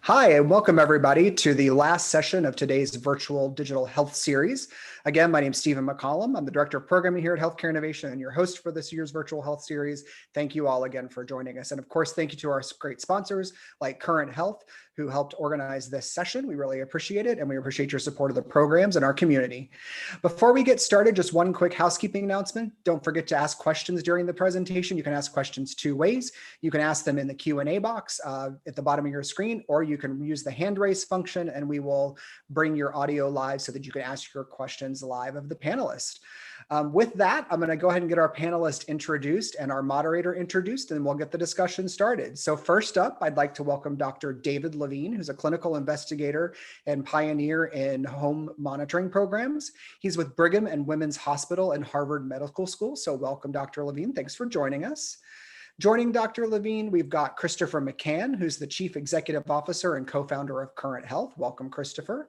Hi, and welcome everybody to the last session of today's virtual digital health series. Again, my name is Stephen McCollum. I'm the Director of Programming here at Healthcare Innovation and your host for this year's virtual health series. Thank you all again for joining us. And of course, thank you to our great sponsors like Current Health, who helped organize this session. We really appreciate it, and we appreciate your support of the programs and our community. Before we get started, just one quick housekeeping announcement. Don't forget to ask questions during the presentation. You can ask questions two ways. You can ask them in the Q&A box at the bottom of your screen, or you can use the hand raise function, and we will bring your audio live so that you can ask your questions live of the panelists. With that, I'm going to go ahead and get our panelists introduced and our moderator introduced, and we'll get the discussion started. So first up, I'd like to welcome Dr. David Levine, who's a clinical investigator and pioneer in home monitoring programs. He's with Brigham and Women's Hospital and Harvard Medical School. So welcome, Dr. Levine. Thanks for joining us. Joining Dr. Levine, we've got Christopher McCann, who's the Chief Executive Officer and co-founder of Current Health. Welcome, Christopher.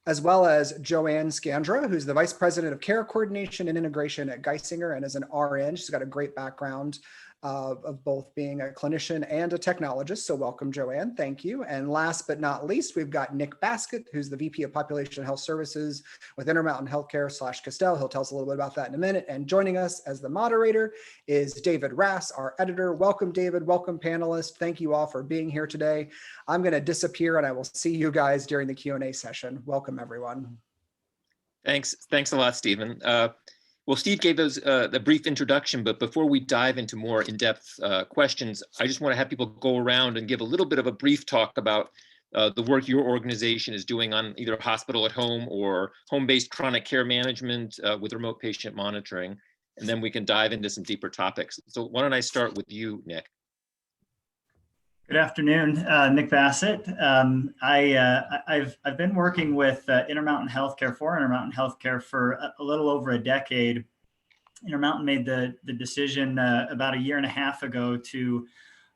As well as Joanne Scandra, who's the Vice President of Care Coordination and Integration at Geisinger and is an RN. She's got a great background of both being a clinician and a technologist. So welcome, Joanne. Thank you. And last but not least, we've got Nick Bassett, who's the VP of Population Health Services with Intermountain Healthcare / Castell. He'll tell us a little bit about that in a minute. And joining us as the moderator is David Rass, our editor. Welcome, David. Welcome, panelists. Thank you all for being here today. I'm going to disappear and I will see you guys during the Q&A session. Welcome, everyone. Thanks a lot, Stephen. Well, Steve gave us the brief introduction, but before we dive into more in-depth questions, I just want to have people go around and give a little bit of a brief talk about the work your organization is doing on either hospital at home or home-based chronic care management with remote patient monitoring, and then we can dive into some deeper topics. So why don't I start with you, Nick? Good afternoon, Nick Bassett. I've been working with Intermountain Healthcare for a little over a decade. Intermountain made the decision about a year and a half ago to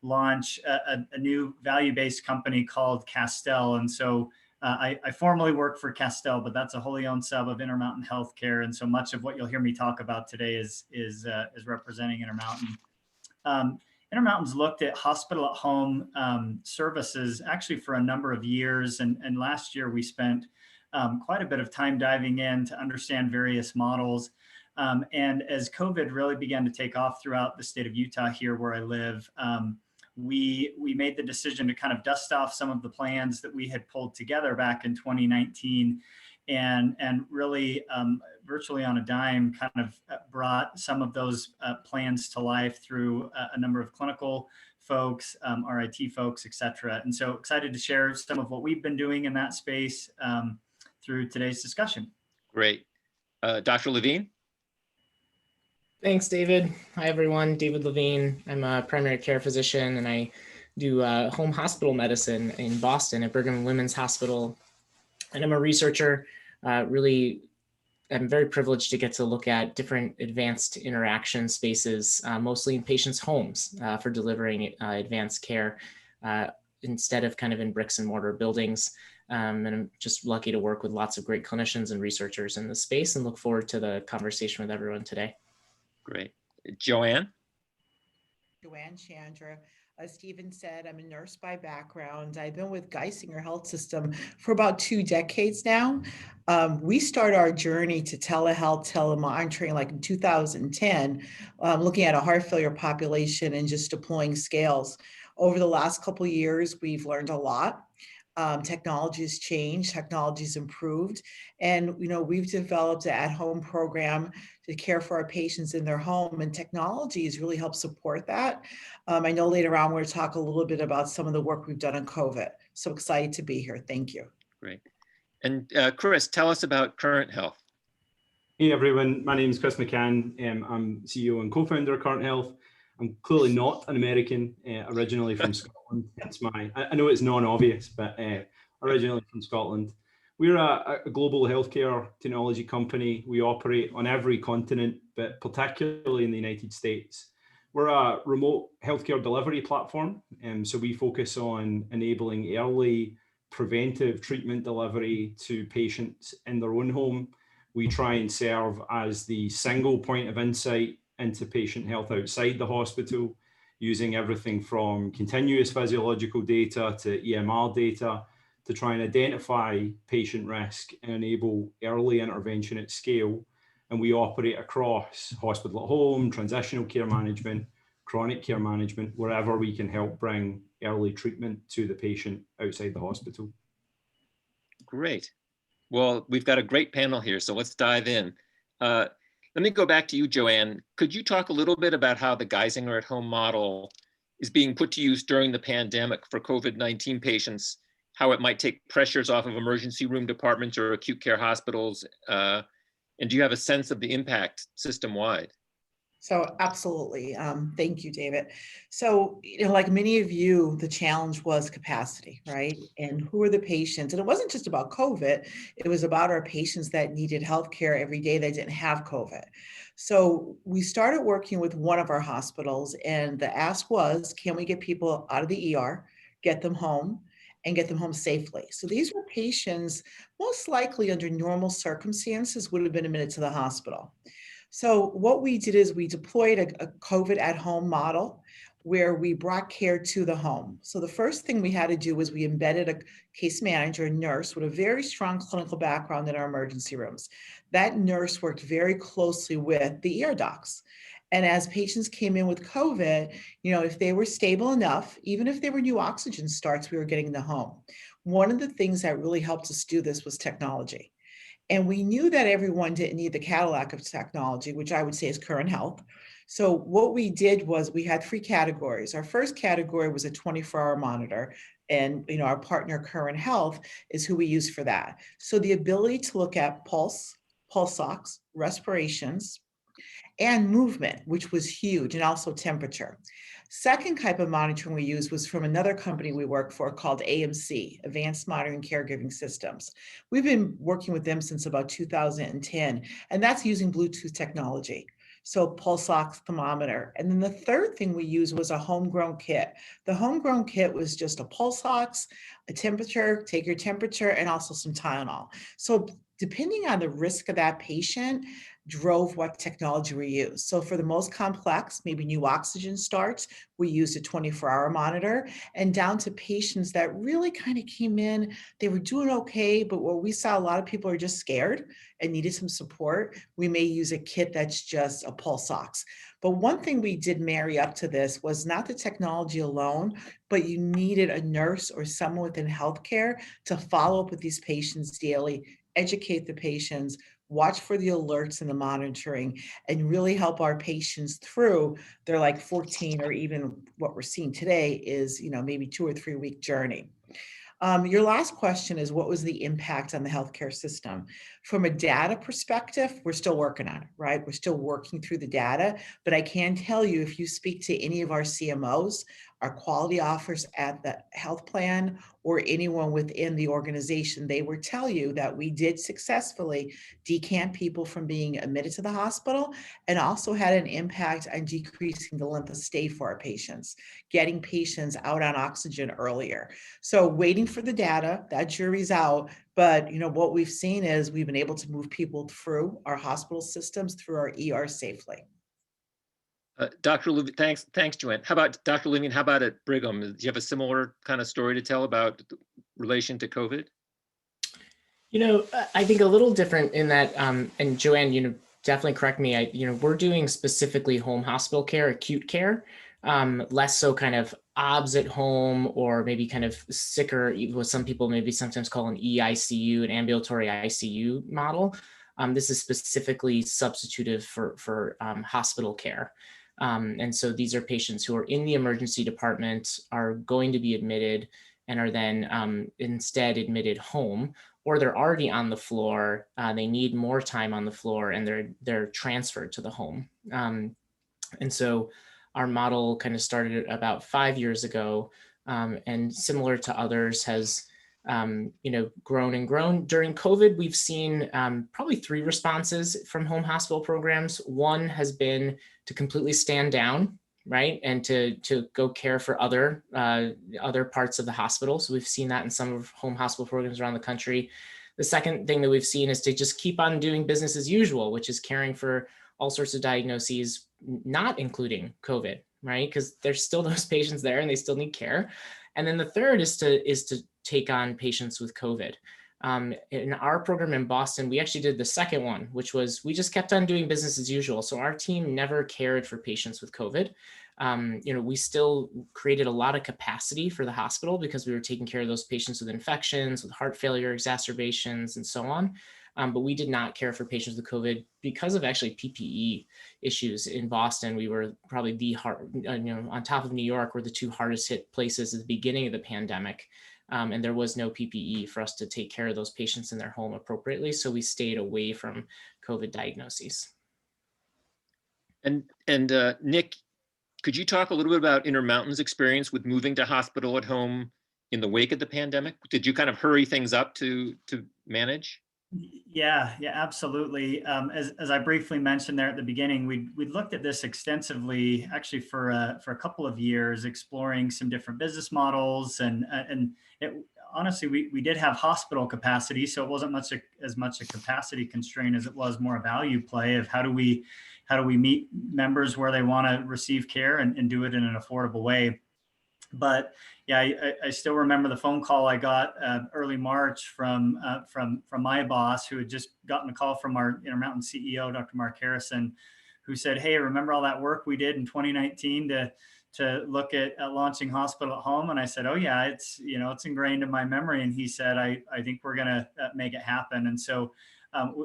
launch a new value-based company called Castell. And so I formally work for Castell, but that's a wholly owned sub of Intermountain Healthcare. And so much of what you'll hear me talk about today is representing Intermountain. Intermountain's looked at hospital at home services actually for a number of years. And last year we spent quite a bit of time diving in to understand various models. And as COVID really began to take off throughout the state of Utah here where I live, we made the decision to kind of dust off some of the plans that we had pulled together back in 2019 and really virtually on a dime kind of brought some of those plans to life through a number of clinical folks, our IT folks, et cetera. And so excited to share some of what we've been doing in that space through today's discussion. Great. Dr. Levine? Thanks, David. Hi, everyone. David Levine. I'm a primary care physician, and I do home hospital medicine in Boston at Brigham and Women's Hospital. And I'm a researcher. I'm very privileged to get to look at different advanced interaction spaces, mostly in patients' homes for delivering advanced care instead of kind of in bricks and mortar buildings. And I'm just lucky to work with lots of great clinicians and researchers in this space and look forward to the conversation with everyone today. Great. Joanne? Joanne Scandra. As Stephen said, I'm a nurse by background. I've been with Geisinger Health System for about 2 decades now. We started our journey to telehealth, telemonitoring like in 2010, looking at a heart failure population and just deploying scales. Over the last couple of years, we've learned a lot. Technology has changed, technology has improved, and we've developed an at-home program to care for our patients in their home, and technology has really helped support that. I know later on we're going to talk a little bit about some of the work we've done on COVID. So excited to be here. Thank you. Great. And Chris, tell us about Current Health. Hey everyone, my name is Chris McCann. I'm CEO and co-founder of Current Health. I'm clearly not an American, originally from Scotland. I know it's non-obvious, but originally from Scotland. We're a global healthcare technology company. We operate on every continent, but particularly in the United States. We're a remote healthcare delivery platform, so we focus on enabling early preventive treatment delivery to patients in their own home. We try and serve as the single point of insight into patient health outside the hospital using everything from continuous physiological data to EMR data to try and identify patient risk and enable early intervention at scale. And we operate across hospital at home, transitional care management, chronic care management, wherever we can help bring early treatment to the patient outside the hospital. Great. Well, we've got a great panel here, so let's dive in. Let me go back to you, Joanne. Could you talk a little bit about how the Geisinger at home model is being put to use during the pandemic for COVID-19 patients, how it might take pressures off of emergency room departments or acute care hospitals? And do you have a sense of the impact system-wide? So absolutely. Thank you, David. So, like many of you, the challenge was capacity, right? And who are the patients? And it wasn't just about COVID, it was about our patients that needed healthcare every day that didn't have COVID. So we started working with one of our hospitals, and the ask was, can we get people out of the ER, get them home, and get them home safely? So these were patients most likely under normal circumstances would have been admitted to the hospital. So what we did is we deployed a COVID at home model where we brought care to the home. So the first thing we had to do was we embedded a case manager, a nurse with a very strong clinical background in our emergency rooms. That nurse worked very closely with the ER docs. And as patients came in with COVID, if they were stable enough, even if they were new oxygen starts, we were getting them home. One of the things that really helped us do this was technology. And we knew that everyone didn't need the Cadillac of technology, which I would say is current health. So what we did was we had 3 categories. Our first category was a 24-hour monitor. And our partner Current Health is who we use for that. So the ability to look at pulse ox, respirations, and movement, which was huge, and also temperature. Second type of monitoring we used was from another company we work for called AMC, Advanced Monitoring Caregiving Systems. We've been working with them since about 2010, and that's using Bluetooth technology. So pulse ox thermometer. And then the third thing we used was a homegrown kit. The homegrown kit was just a pulse ox, a temperature, take your temperature, and also some Tylenol. So depending on the risk of that patient, drove what technology we use. So for the most complex, maybe new oxygen starts, we used a 24-hour monitor, and down to patients that really kind of came in, they were doing okay, but what we saw, a lot of people are just scared and needed some support. We may use a kit that's just a pulse ox. But one thing we did marry up to this was not the technology alone, but you needed a nurse or someone within healthcare to follow up with these patients daily, educate the patients, watch for the alerts and the monitoring, and really help our patients through their 14, or even what we're seeing today is, maybe 2 or 3 week journey. Your last question is, what was the impact on the healthcare system? From a data perspective, we're still working on it, right? We're still working through the data, but I can tell you, if you speak to any of our CMOs, our quality offers at the health plan, or anyone within the organization, they will tell you that we did successfully decant people from being admitted to the hospital, and also had an impact on decreasing the length of stay for our patients, getting patients out on oxygen earlier. So waiting for the data, that jury's out. But what we've seen is we've been able to move people through our hospital systems, through our ER safely. Dr. Levine, thanks, Joanne. How about Dr. Levine? How about at Brigham? Do you have a similar kind of story to tell about relation to COVID? I think a little different in that, and Joanne, definitely correct me. We're doing specifically home hospital care, acute care, less so kind of OBS at home, or maybe kind of sicker, what some people maybe sometimes call an EICU, an ambulatory ICU model. This is specifically substitutive for hospital care. And so these are patients who are in the emergency department, are going to be admitted, and are then instead admitted home, or they're already on the floor. They need more time on the floor, and they're transferred to the home. And so our model kind of started about 5 years ago, and similar to others has grown and grown. During COVID, we've seen probably 3 responses from home hospital programs. One has been to completely stand down, right, and to go care for other parts of the hospital. So we've seen that in some of home hospital programs around the country. The second thing that we've seen is to just keep on doing business as usual, which is caring for all sorts of diagnoses, not including COVID, right? Because there's still those patients there and they still need care. And then the third is to take on patients with COVID. In our program in Boston, we actually did the second one, which was we just kept on doing business as usual. So our team never cared for patients with COVID. We still created a lot of capacity for the hospital because we were taking care of those patients with infections, with heart failure, exacerbations, and so on. But we did not care for patients with COVID because of actually PPE issues in Boston. We were probably on top of New York, were the two hardest hit places at the beginning of the pandemic. And there was no PPE for us to take care of those patients in their home appropriately. So we stayed away from COVID diagnoses. And Nick, could you talk a little bit about Intermountains' experience with moving to hospital at home in the wake of the pandemic? Did you kind of hurry things up to manage? Yeah, absolutely. As I briefly mentioned there at the beginning, we looked at this extensively, actually for a couple of years, exploring some different business models, and honestly, we did have hospital capacity, so it wasn't as much a capacity constraint as it was more a value play of how do we meet members where they want to receive care and do it in an affordable way. But yeah, I still remember the phone call I got early March from my boss, who had just gotten a call from our Intermountain CEO, Dr. Mark Harrison, who said, "Hey, remember all that work we did in 2019 to look at launching hospital at home?" And I said, "Oh yeah, it's ingrained in my memory." And he said, "I think we're going to make it happen." And so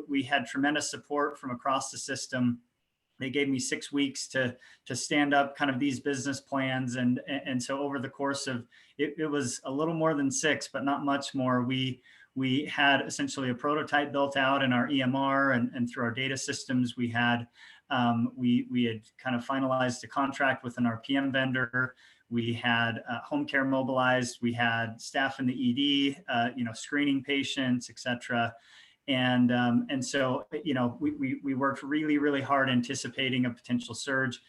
we had tremendous support from across the system. They gave me 6 weeks to stand up kind of these business plans. And so over the course of, it was a little more than 6, but not much more. We had essentially a prototype built out in our EMR and through our data systems. We had kind of finalized a contract with an RPM vendor. We had home care mobilized. We had staff in the ED, screening patients, et cetera. And so, we worked really, really hard anticipating a potential surge.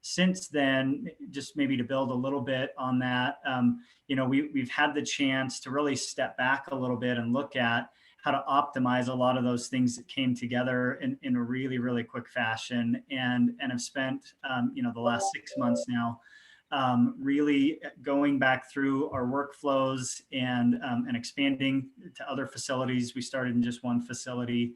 Since then, just maybe to build a little bit on that, we've had the chance to really step back a little bit and look at how to optimize a lot of those things that came together in a really, really quick fashion, and have spent, the last 6 months now really going back through our workflows and expanding to other facilities. We started in just one facility,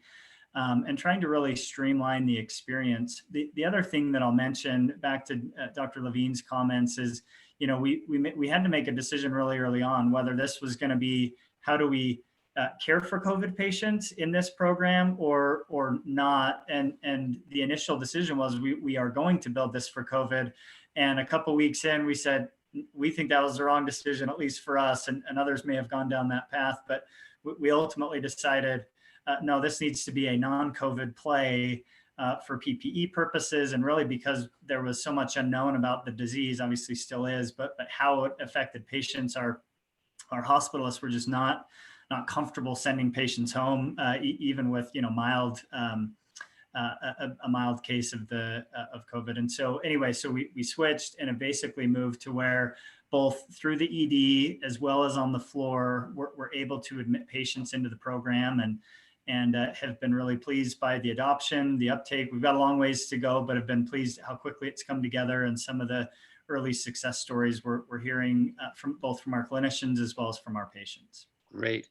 and trying to really streamline the experience. The other thing that I'll mention back to Dr. Levine's comments is, we had to make a decision really early on whether this was going to be, how do we care for COVID patients in this program or not. And the initial decision was we are going to build this for COVID. And a couple of weeks in, we said, we think that was the wrong decision, at least for us, and others may have gone down that path. But we ultimately decided, no, this needs to be a non-COVID play for PPE purposes. And really because there was so much unknown about the disease, obviously still is, but how it affected patients. Our hospitalists were just not comfortable sending patients home, even with, a mild case of COVID. And so anyway, so we switched and have basically moved to where both through the ED as well as on the floor, we're able to admit patients into the program, and have been really pleased by the adoption, the uptake. We've got a long ways to go, but have been pleased how quickly it's come together, and some of the early success stories we're hearing from our clinicians as well as from our patients. Great.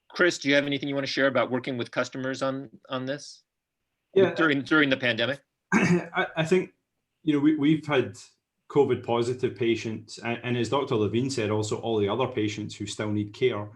Chris, do you have anything you want to share about working with customers on this? Yeah, during the pandemic? I think, we've had COVID positive patients, and as Dr. Levine said, also all the other patients who still need care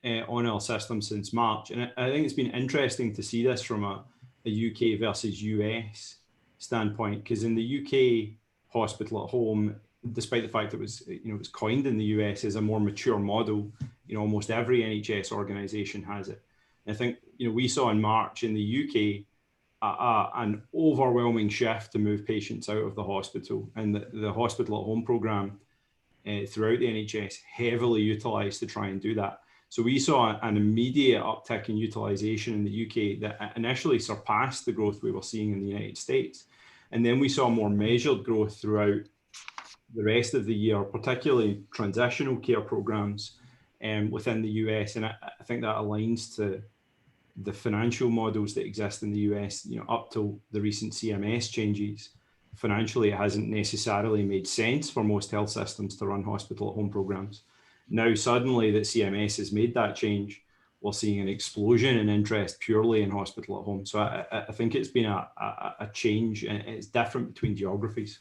on our system since March. And I think it's been interesting to see this from a UK versus US standpoint, because in the UK, hospital at home, despite the fact that it was coined in the US as a more mature model, almost every NHS organization has it. And I think, we saw in March in the UK, an overwhelming shift to move patients out of the hospital, and the hospital at home program throughout the NHS heavily utilized to try and do that. So we saw an immediate uptick in utilization in the UK that initially surpassed the growth we were seeing in the United States. And then we saw more measured growth throughout the rest of the year, particularly transitional care programs within the US. And I think that aligns to the financial models that exist in the US, up till the recent CMS changes. financially it hasn't necessarily made sense for most health systems to run hospital at home programs. Now suddenly that CMS has made that change, we're seeing an explosion in interest purely in hospital at home. So I think it's been a change, and it's different between geographies.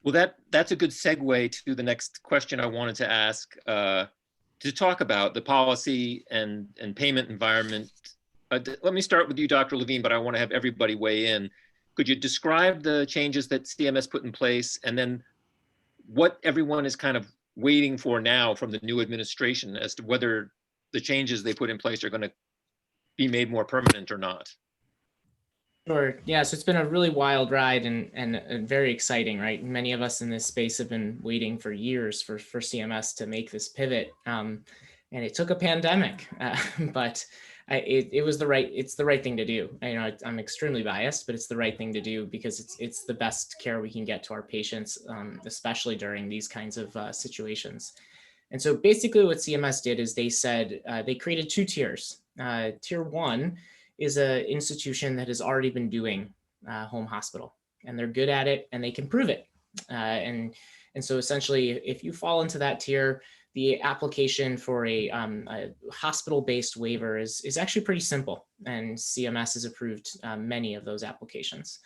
Well, that's a good segue to the next question I wanted to ask, to talk about the policy and payment environment. Let me start with you, Dr. Levine, but I want to have everybody weigh in. Could you describe the changes that CMS put in place, and then what everyone is kind of waiting for now from the new administration as to whether the changes they put in place are going to be made more permanent or not? Sure. Yeah. So it's been a really wild ride and very exciting, right? Many of us in this space have been waiting for years for CMS to make this pivot. And it took a pandemic, but it's the right thing to do. I'm extremely biased, but it's the right thing to do because it's the best care we can get to our patients, especially during these kinds of situations. And so basically what CMS did is they said, they created two tiers. Tier 1 is an institution that has already been doing home hospital, and they're good at it and they can prove it. And so essentially, if you fall into that tier, the application for a hospital-based waiver is actually pretty simple, and CMS has approved many of those applications.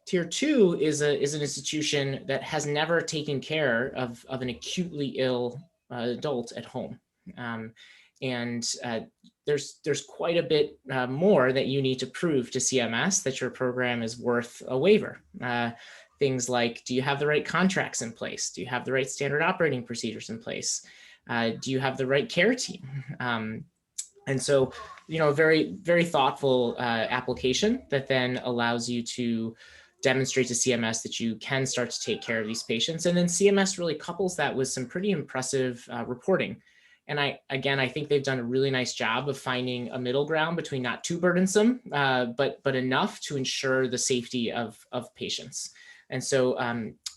Tier 2 is an institution that has never taken care of an acutely ill adult at home. There's quite a bit more that you need to prove to CMS that your program is worth a waiver. Things like, do you have the right contracts in place? Do you have the right standard operating procedures in place? Do you have the right care team? And so, very, very thoughtful application that then allows you to demonstrate to CMS that you can start to take care of these patients. And then CMS really couples that with some pretty impressive reporting. And I think they've done a really nice job of finding a middle ground between not too burdensome, but enough to ensure the safety of patients. And so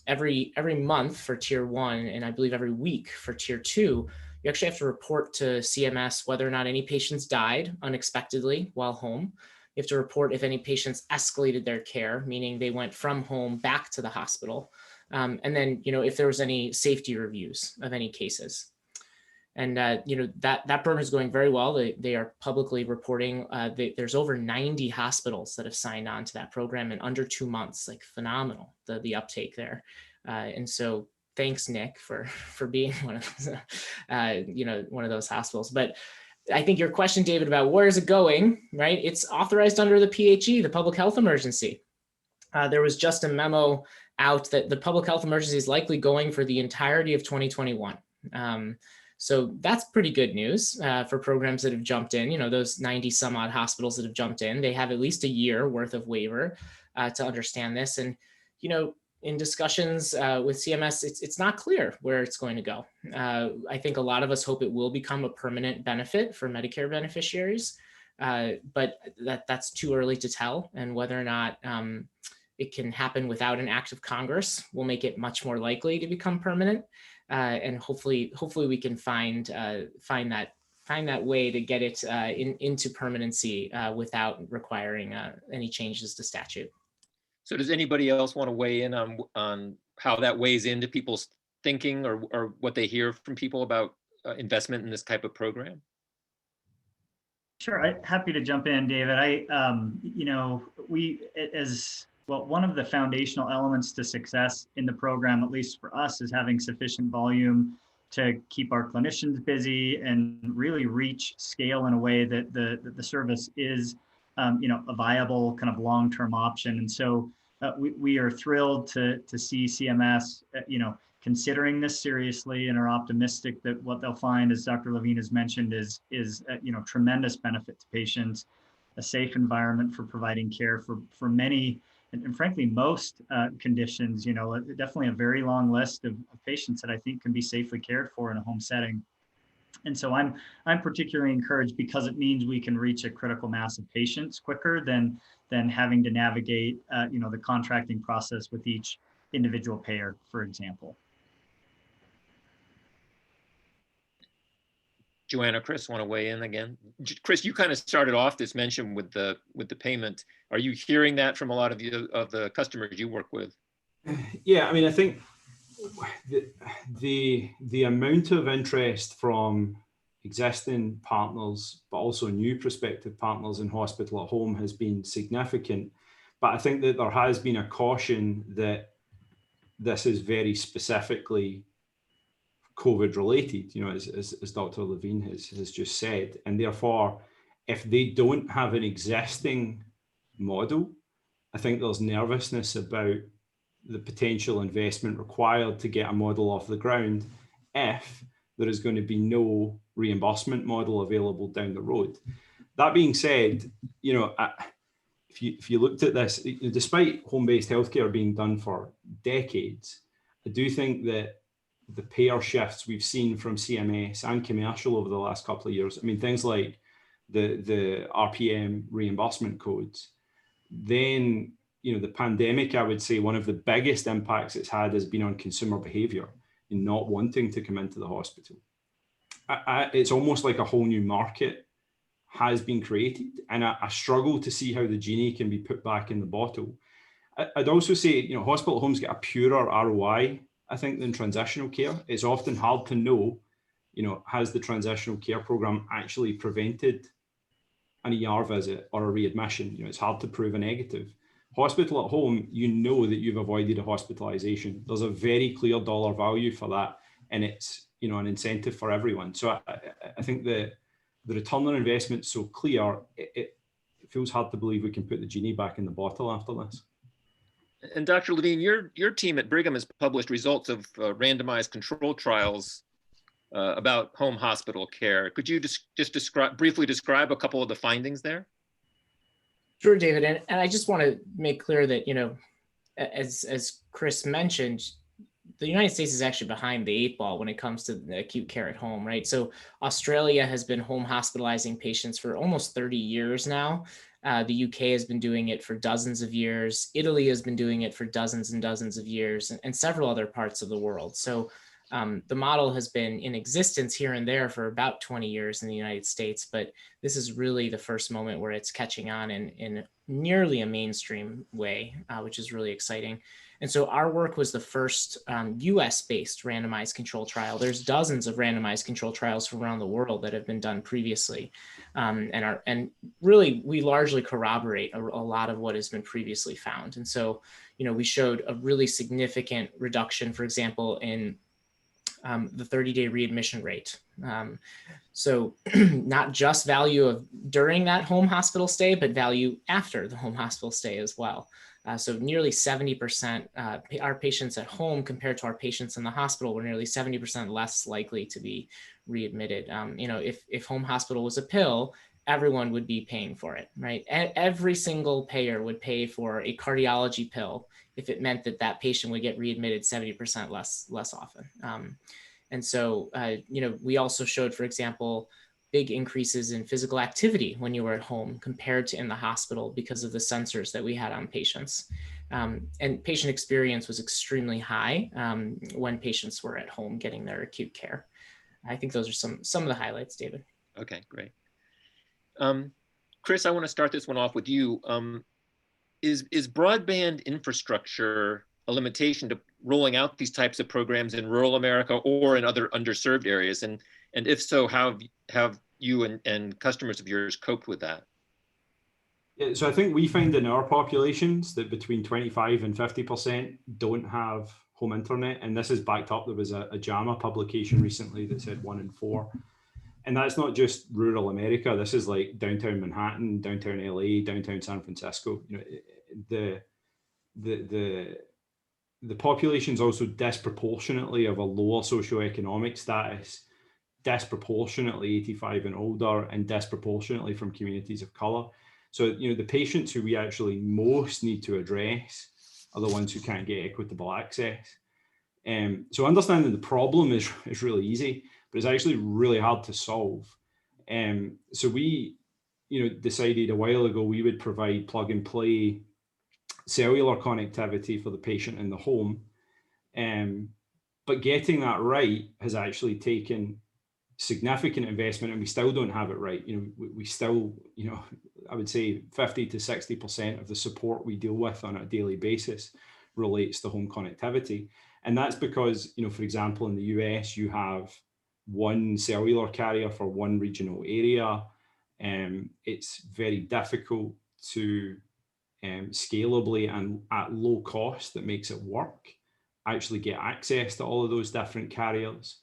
every month for tier 1, and I believe every week for tier 2, you actually have to report to CMS whether or not any patients died unexpectedly while home. You have to report if any patients escalated their care, meaning they went from home back to the hospital. And then, if there was any safety reviews of any cases. And that program is going very well. They are publicly reporting. There's over 90 hospitals that have signed on to that program in under 2 months. Like, phenomenal, the uptake there. And so thanks, Nick, for being one of those, one of those hospitals. But I think your question, David, about where is it going, right? It's authorized under the PHE, the public health emergency. There was just a memo out that the public health emergency is likely going for the entirety of 2021. So that's pretty good news for programs that have jumped in. Those 90 some odd hospitals that have jumped in, they have at least a year worth of waiver to understand this. And, in discussions with CMS, it's not clear where it's going to go. I think a lot of us hope it will become a permanent benefit for Medicare beneficiaries, but that's too early to tell. And whether or not it can happen without an act of Congress will make it much more likely to become permanent. And hopefully we can find that way to get it into permanency without requiring any changes to statute. So does anybody else want to weigh in on how that weighs into people's thinking or what they hear from people about investment in this type of program? Sure, I'm happy to jump in, David. One of the foundational elements to success in the program, at least for us, is having sufficient volume to keep our clinicians busy and really reach scale in a way that the service is, a viable kind of long-term option. And so we are thrilled to see CMS, considering this seriously, and are optimistic that what they'll find, as Dr. Levine has mentioned, is tremendous benefit to patients, a safe environment for providing care for many. And frankly, most conditions, definitely a very long list of patients that I think can be safely cared for in a home setting. And so I'm particularly encouraged because it means we can reach a critical mass of patients quicker than having to navigate, the contracting process with each individual payer, for example. Joanne or Chris want to weigh in again? Chris, you kind of started off this mention with the payment. Are you hearing that from a lot of the customers you work with? Yeah, I mean, I think the amount of interest from existing partners, but also new prospective partners in hospital at home has been significant. But I think that there has been a caution that this is very specifically COVID related, you know, as Dr. Levine has just said. And therefore, if they don't have an existing model, I think there's nervousness about the potential investment required to get a model off the ground if there is going to be no reimbursement model available down the road. That being said, you know, if you looked at this, despite home-based healthcare being done for decades, I do think that the payer shifts we've seen from CMS and commercial over the last couple of years, I mean, things like the RPM reimbursement codes, then, you know, the pandemic, I would say one of the biggest impacts it's had has been on consumer behavior in not wanting to come into the hospital. It's almost like a whole new market has been created, and I struggle to see how the genie can be put back in the bottle. I'd also say, you know, hospital homes get a purer ROI, I think, than transitional care. It's often hard to know, you know, has the transitional care program actually prevented an ER visit or a readmission? You know, it's hard to prove a negative. Hospital at home, you know that you've avoided a hospitalization. There's a very clear dollar value for that, and it's, you know, an incentive for everyone. So I think the return on investment is so clear, it feels hard to believe we can put the genie back in the bottle after this. And Dr. Levine, your team at Brigham has published results of randomized control trials about home hospital care. Could you just briefly describe a couple of the findings there? Sure, David. And I just want to make clear that, you know, as Chris mentioned, the United States is actually behind the 8 ball when it comes to the acute care at home, right? So Australia has been home hospitalizing patients for almost 30 years now. The UK has been doing it for dozens of years. Italy has been doing it for dozens and dozens of years, and several other parts of the world. So the model has been in existence here and there for about 20 years in the United States, but this is really the first moment where it's catching on in nearly a mainstream way, which is really exciting. And so our work was the first US-based randomized control trial. There's dozens of randomized control trials from around the world that have been done previously. And really, we largely corroborate a lot of what has been previously found. And so, you know, we showed a really significant reduction, for example, in the 30-day readmission rate. So not just value of during that home hospital stay, but value after the home hospital stay as well. So nearly 70%, our patients at home compared to our patients in the hospital were nearly 70% less likely to be readmitted. You know, if home hospital was a pill, everyone would be paying for it, right? Every single payer would pay for a cardiology pill if it meant that that patient would get readmitted 70% less often. And so, you know, we also showed, for example, big increases in physical activity when you were at home compared to in the hospital because of the sensors that we had on patients. And patient experience was extremely high when patients were at home getting their acute care. I think those are some of the highlights, David. Okay, great. Chris, I want to start this one off with you. Is broadband infrastructure a limitation to rolling out these types of programs in rural America or in other underserved areas? And if so, how have you and customers of yours coped with that? Yeah, so I think we find in our populations that between 25 and 50% don't have home internet. And this is backed up. There was a JAMA publication recently that said 1 in 4. And that's not just rural America. This is like downtown Manhattan, downtown LA, downtown San Francisco. You know, the population is also disproportionately of a lower socioeconomic status, disproportionately 85 and older, and disproportionately from communities of color. So, you know, the patients who we actually most need to address are the ones who can't get equitable access. So understanding the problem is really easy, but it's actually really hard to solve. So we, you know, decided a while ago we would provide plug and play cellular connectivity for the patient in the home. But getting that right has actually taken significant investment, and we still don't have it right. We still, I would say 50 to 60% of the support we deal with on a daily basis relates to home connectivity. And that's because, for example, in the US, you have one cellular carrier for one regional area. It's very difficult to scalably and at low cost that makes it work, actually get access to all of those different carriers.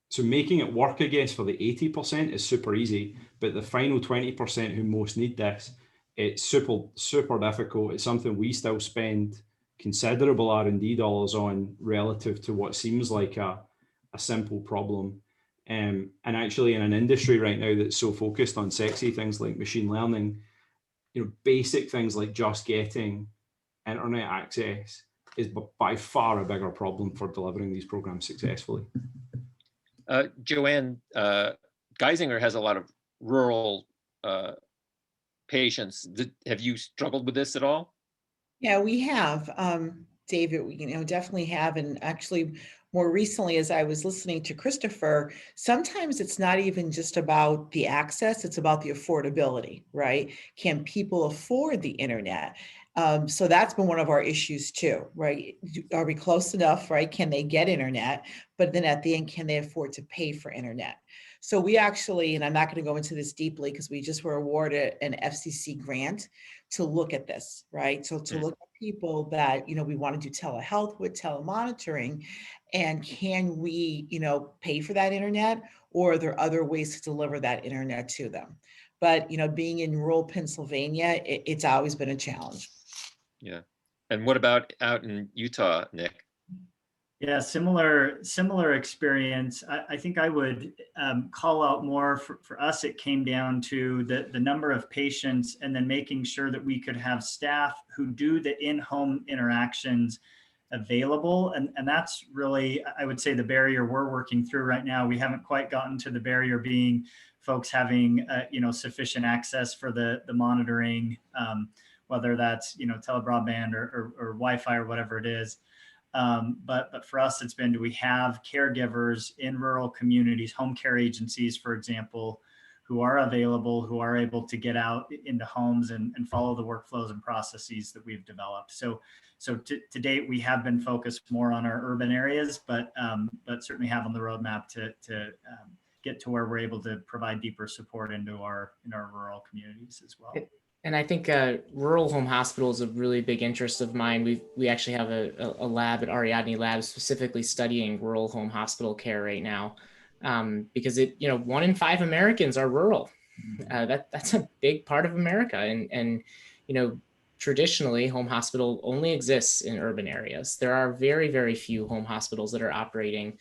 So making it work, I guess, for the 80% is super easy, but the final 20% who most need this, it's super difficult. It's something we still spend considerable R&D dollars on relative to what seems like a simple problem. And actually in an industry right now that's so focused on sexy things like machine learning, basic things like just getting internet access is by far a bigger problem for delivering these programs successfully. Joanne, Geisinger has a lot of rural patients. Have you struggled with this at all? Yeah, we have, David, definitely have. And actually, more recently, as I was listening to Christopher, sometimes it's not even just about the access, it's about the affordability, right? Can people afford the internet? So that's been one of our issues too, right? Are we close enough, right? Can they get internet? But then at the end, can they afford to pay for internet? So we actually, and I'm not going to go into this deeply because we just were awarded an FCC grant to look at this, right? So to look at people that, we want to do telehealth with telemonitoring, and can we, pay for that internet, or are there other ways to deliver that internet to them? But, being in rural Pennsylvania, it's always been a challenge. Yeah. And what about out in Utah, Nick? Yeah, similar experience. I think I would call out more for us. It came down to the number of patients, and then making sure that we could have staff who do the in-home interactions available. And that's really, I would say, the barrier we're working through right now. We haven't quite gotten to the barrier being folks having sufficient access for the monitoring, whether that's telebroadband or Wi-Fi or whatever it is. But for us, it's been, do we have caregivers in rural communities, home care agencies, for example, who are available, who are able to get out into homes and follow the workflows and processes that we've developed. So to date, we have been focused more on our urban areas, but certainly have on the roadmap to get to where we're able to provide deeper support in our rural communities as well. And I think rural home hospital is a really big interest of mine. We actually have a lab at Ariadne Labs specifically studying rural home hospital care right now, because 1 in 5 Americans are rural. That's a big part of America, and traditionally home hospital only exists in urban areas. There are very, very few home hospitals that are operating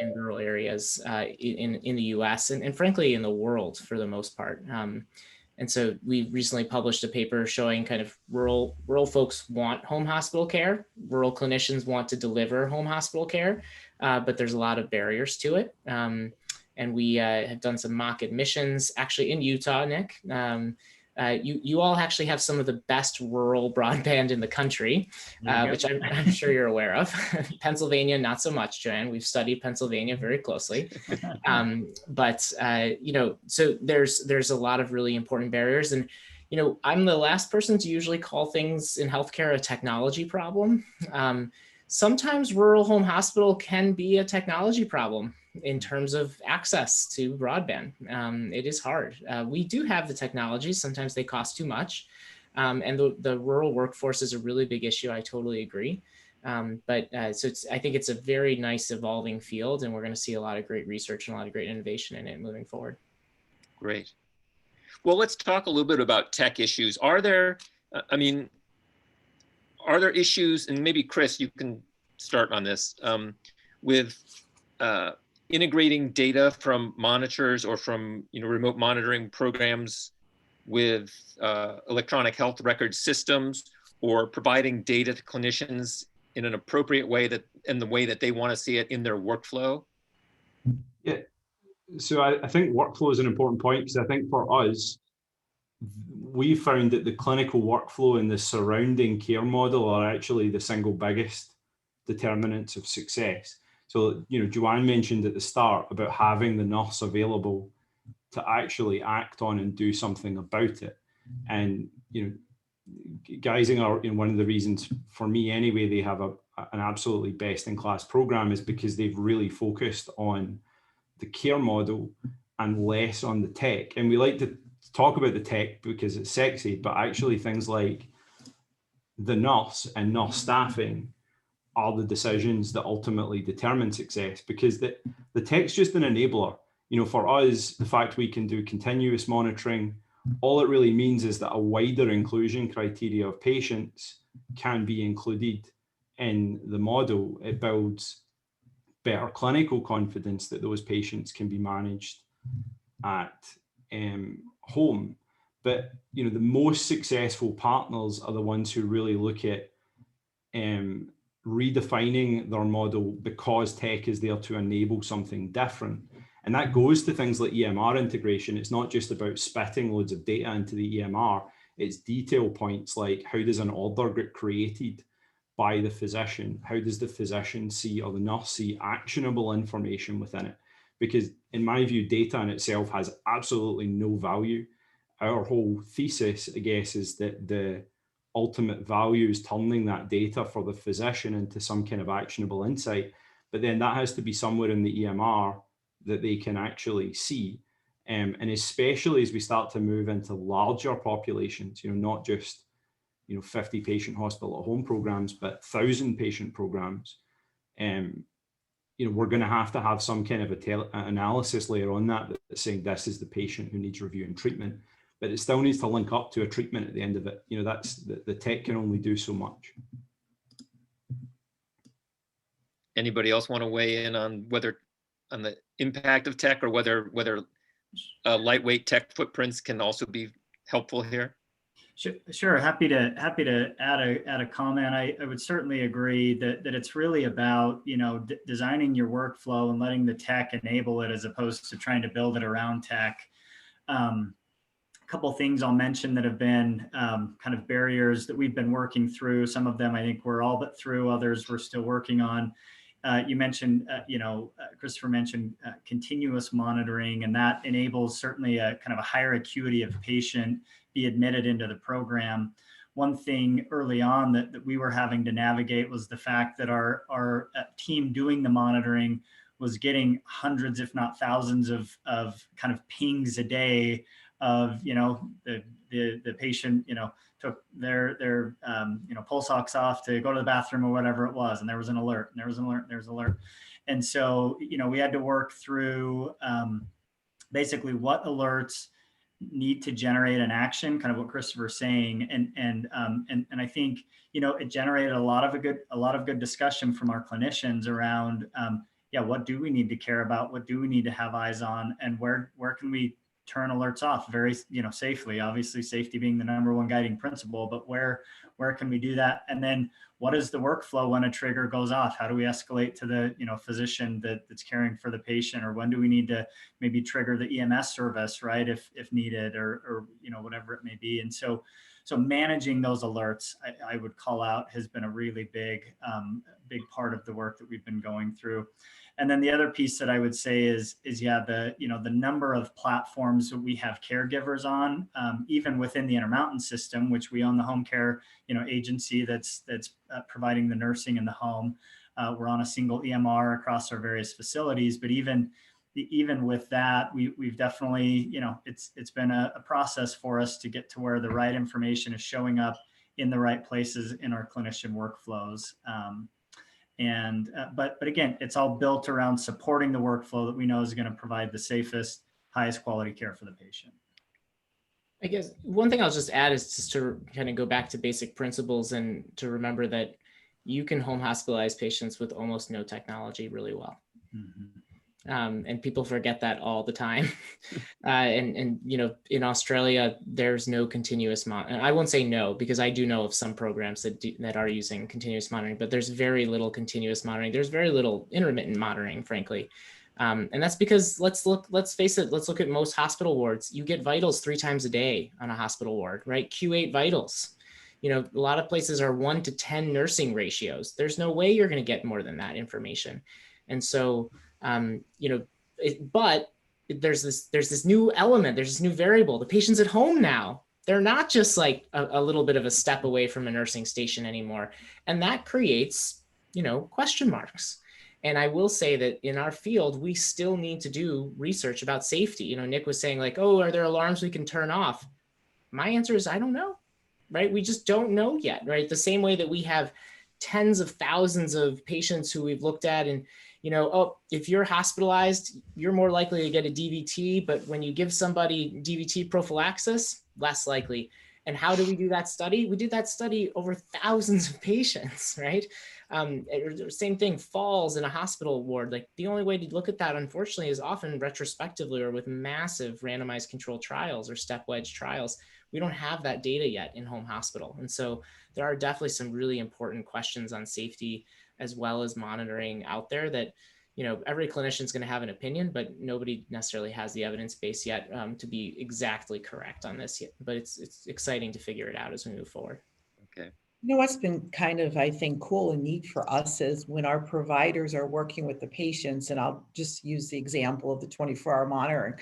in rural areas in the U.S. and frankly in the world for the most part. And so we recently published a paper showing kind of rural folks want home hospital care. Rural clinicians want to deliver home hospital care, but there's a lot of barriers to it. And we have done some mock admissions actually in Utah, Nick. You all actually have some of the best rural broadband in the country, which I'm sure you're aware of. Pennsylvania, not so much, Joanne. We've studied Pennsylvania very closely. But so there's a lot of really important barriers. And, I'm the last person to usually call things in healthcare a technology problem. Sometimes rural home hospital can be a technology problem in terms of access to broadband. It is hard. We do have the technologies. Sometimes they cost too much. And the rural workforce is a really big issue. I totally agree. But I think it's a very nice evolving field, and we're going to see a lot of great research and a lot of great innovation in it moving forward. Great. Well, let's talk a little bit about tech issues. Are there issues, and maybe Chris, you can start on this, with integrating data from monitors or from remote monitoring programs with electronic health record systems, or providing data to clinicians in an appropriate way in the way that they want to see it in their workflow? Yeah, so I think workflow is an important point, because I think for us, we found that the clinical workflow and the surrounding care model are actually the single biggest determinants of success. So, Joanne mentioned at the start about having the nurse available to actually act on and do something about it. And, Geisinger, one of the reasons for me anyway, they have an absolutely best in class program is because they've really focused on the care model and less on the tech. And we like to talk about the tech because it's sexy, but actually things like the nurse and nurse staffing are the decisions that ultimately determine success, because the tech's just an enabler. For us, the fact we can do continuous monitoring, all it really means is that a wider inclusion criteria of patients can be included in the model. It builds better clinical confidence that those patients can be managed at home. But the most successful partners are the ones who really look at redefining their model because tech is there to enable something different. And that goes to things like EMR integration. It's not just about spitting loads of data into the EMR. It's detail points like, how does an order get created by the physician? How does the physician see, or the nurse see, actionable information within it? Because in my view, data in itself has absolutely no value. Our whole thesis, I guess, is that the ultimate value is turning that data for the physician into some kind of actionable insight. But then that has to be somewhere in the EMR that they can actually see. And especially as we start to move into larger populations, not just 50 patient hospital at home programs, but 1,000 patient programs, we're going to have some kind of analysis layer on that that's saying this is the patient who needs review and treatment, but it still needs to link up to a treatment at the end of it. That's the tech can only do so much. Anybody else want to weigh in on the impact of tech, or whether lightweight tech footprints can also be helpful here? Sure. Happy to add a comment. I would certainly agree that it's really about designing your workflow and letting the tech enable it, as opposed to trying to build it around tech. A couple of things I'll mention that have been kind of barriers that we've been working through. Some of them I think we're all but through. Others we're still working on. You mentioned, Christopher mentioned continuous monitoring, and that enables certainly a kind of a higher acuity of patient be admitted into the program. One thing early on that we were having to navigate was the fact that our team doing the monitoring was getting hundreds, if not thousands of kind of pings a day of, the patient, took their pulse ox off to go to the bathroom or whatever it was. And there was an alert, and there was an alert, and there was an alert. And so, we had to work through basically what alerts need to generate an action, kind of what Christopher's saying. And I think, it generated a lot of good discussion from our clinicians around, what do we need to care about? What do we need to have eyes on? And where can we turn alerts off very, safely? Obviously, safety being the number one guiding principle, but where can we do that? And then what is the workflow when a trigger goes off? How do we escalate to the, physician that's caring for the patient? Or when do we need to maybe trigger the EMS service, right? If needed, or whatever it may be. And so managing those alerts, I would call out, has been a really big part of the work that we've been going through. And then the other piece that I would say is the number of platforms that we have caregivers on, even within the Intermountain system, which we own the home care, agency that's providing the nursing in the home. We're on a single EMR across our various facilities, but even with that, we've definitely, it's been a process for us to get to where the right information is showing up in the right places in our clinician workflows. But again, it's all built around supporting the workflow that we know is going to provide the safest, highest quality care for the patient. I guess one thing I'll just add is just to kind of go back to basic principles and to remember that you can home hospitalize patients with almost no technology really well. Mm-hmm. And people forget that all the time. And in Australia, there's no continuous monitoring. I won't say no, because I do know of some programs that are using continuous monitoring, but there's very little continuous monitoring. There's very little intermittent monitoring, frankly. And that's because let's face it, let's look at most hospital wards. You get vitals 3 times a day on a hospital ward, right? Q8 vitals. A lot of places are 1 to 10 nursing ratios. There's no way you're going to get more than that information. And so, but there's this new element, there's this new variable. The patient's at home now. They're not just like a little bit of a step away from a nursing station anymore. And that creates, question marks. And I will say that in our field, we still need to do research about safety. Nick was saying like, oh, are there alarms we can turn off? My answer is, I don't know, right? We just don't know yet, right? The same way that we have tens of thousands of patients who we've looked at and, if you're hospitalized, you're more likely to get a DVT, but when you give somebody DVT prophylaxis, less likely. And how do we do that study? We do that study over thousands of patients, right? Same thing, falls in a hospital ward. Like the only way to look at that, unfortunately, is often retrospectively or with massive randomized controlled trials or step wedge trials. We don't have that data yet in home hospital. And so there are definitely some really important questions on safety as well as monitoring out there that, every clinician is going to have an opinion, but nobody necessarily has the evidence base yet to be exactly correct on this yet. But it's exciting to figure it out as we move forward. Okay. What's been kind of, I think, cool and neat for us is when our providers are working with the patients, and I'll just use the example of the 24-hour monitoring.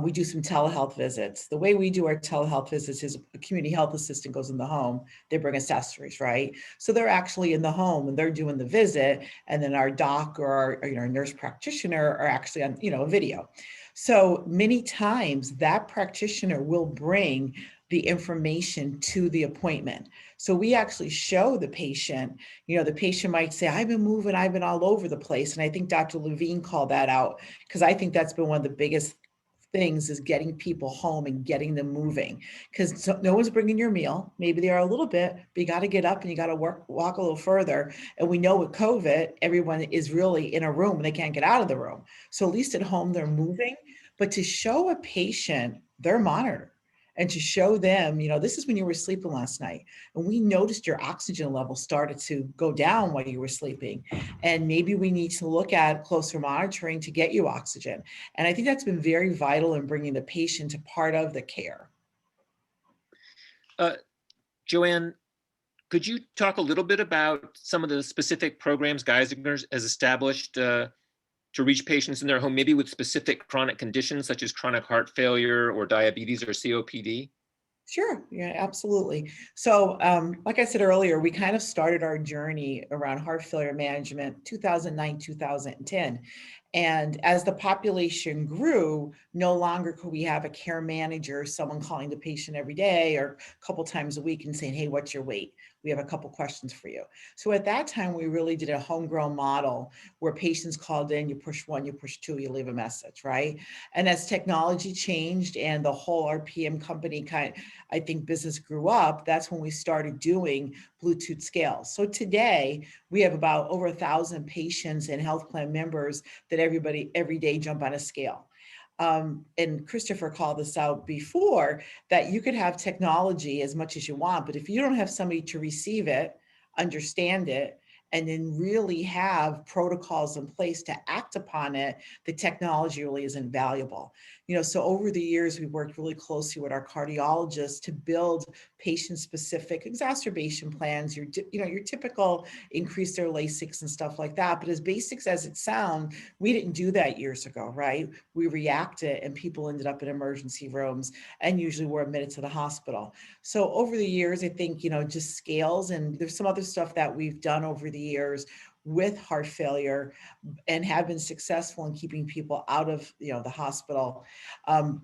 We do some telehealth visits. The way we do our telehealth visits is a community health assistant goes in the home. They bring accessories, right? So they're actually in the home and they're doing the visit, and then our doc or our nurse practitioner are actually on, a video. So many times that practitioner will bring the information to the appointment. So we actually show the patient, the patient might say, I've been moving, I've been all over the place. And I think Dr. Levine called that out because I think that's been one of the biggest things is getting people home and getting them moving because no one's bringing your meal. Maybe they are a little bit, but you got to get up and you got to walk a little further. And we know with COVID, everyone is really in a room and they can't get out of the room. So at least at home, they're moving, but to show a patient their monitor, and to show them, this is when you were sleeping last night. And we noticed your oxygen level started to go down while you were sleeping. And maybe we need to look at closer monitoring to get you oxygen. And I think that's been very vital in bringing the patient to part of the care. Joanne, could you talk a little bit about some of the specific programs Geisinger has established to reach patients in their home, maybe with specific chronic conditions such as chronic heart failure or diabetes or COPD? Sure. Yeah, absolutely. So like I said earlier, we kind of started our journey around heart failure management 2009, 2010. And as the population grew, no longer could we have a care manager, someone calling the patient every day or a couple times a week and saying, hey, what's your weight? We have a couple questions for you. So at that time, we really did a homegrown model where patients called in, you push 1, you push 2, you leave a message, right? And as technology changed and the whole RPM company I think business grew up, that's when we started doing Bluetooth scales. So today we have about over 1,000 patients and health plan members that everybody every day jump on a scale. And Christopher called this out before that you could have technology as much as you want, but if you don't have somebody to receive it, understand it, and then really have protocols in place to act upon it, the technology really isn't valuable. So over the years, we've worked really closely with our cardiologists to build patient-specific exacerbation plans, your typical increase their Lasix and stuff like that. But as basic as it sounds, we didn't do that years ago, right? We reacted and people ended up in emergency rooms and usually were admitted to the hospital. So over the years, I think, just scales, and there's some other stuff that we've done over the years with heart failure and have been successful in keeping people out of the hospital.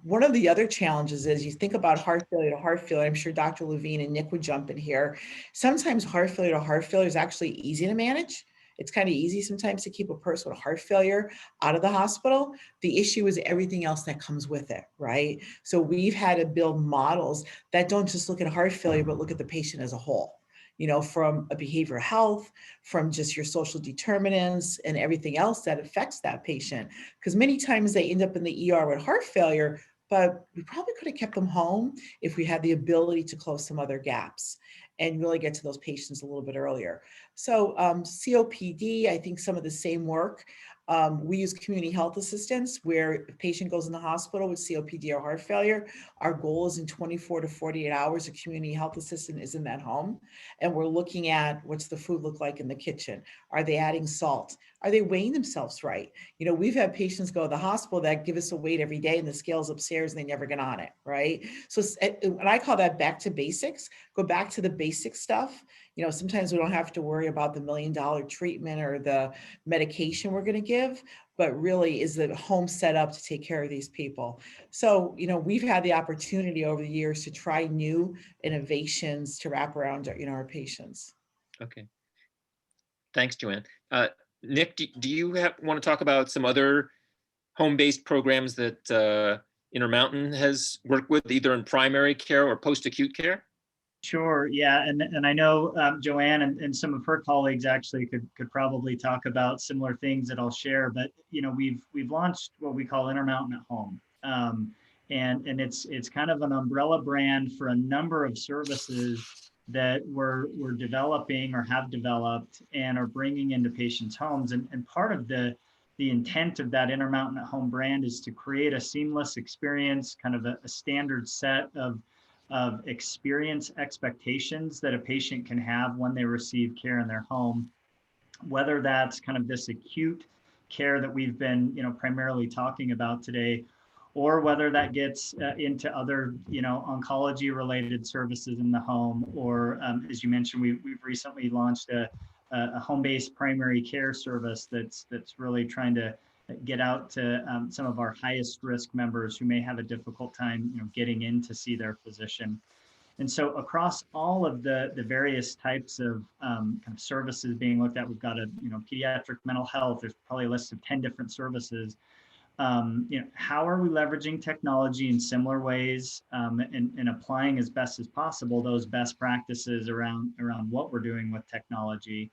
One of the other challenges is you think about heart failure to heart failure. I'm sure Dr. Levine and Nick would jump in here. Sometimes heart failure to heart failure is actually easy to manage. It's kind of easy sometimes to keep a person with heart failure out of the hospital. The issue is everything else that comes with it, right? So we've had to build models that don't just look at heart failure, but look at the patient as a whole. From a behavioral health, from just your social determinants and everything else that affects that patient. Because many times they end up in the ER with heart failure, but we probably could have kept them home if we had the ability to close some other gaps and really get to those patients a little bit earlier. So COPD, I think some of the same work. We use community health assistants where a patient goes in the hospital with COPD or heart failure. Our goal is in 24 to 48 hours, a community health assistant is in that home. And we're looking at what's the food look like in the kitchen? Are they adding salt? Are they weighing themselves right? You know, we've had patients go to the hospital that give us a weight every day and the scale's upstairs and they never get on it, right? So, and I call that back to basics. Go back to the basic stuff. You know, sometimes we don't have to worry about the $1 million treatment or the medication we're going to give, but really is the home set up to take care of these people. So, you know, we've had the opportunity over the years to try new innovations to wrap around, you know, our patients. Okay. Thanks, Joanne. Nick, do you want to talk about some other home-based programs that Intermountain has worked with, either in primary care or post-acute care? Sure. Yeah, and I know Joanne and some of her colleagues actually could probably talk about similar things that I'll share. But you know, we've launched what we call Intermountain at Home, and it's kind of an umbrella brand for a number of services that we're developing or have developed and are bringing into patients' homes. And part of the intent of that Intermountain at Home brand is to create a seamless experience, kind of a standard set of experience expectations that a patient can have when they receive care in their home, whether that's kind of this acute care that we've been, you know, primarily talking about today, or whether that gets into other, you know, oncology related services in the home, or as you mentioned, we've recently launched a home-based primary care service that's really trying to get out to some of our highest risk members who may have a difficult time, you know, getting in to see their physician. And so across all of the various types of kind of services being looked at, we've got a, you know, pediatric mental health, there's probably a list of 10 different services. You know, how are we leveraging technology in similar ways and applying as best as possible those best practices around what we're doing with technology?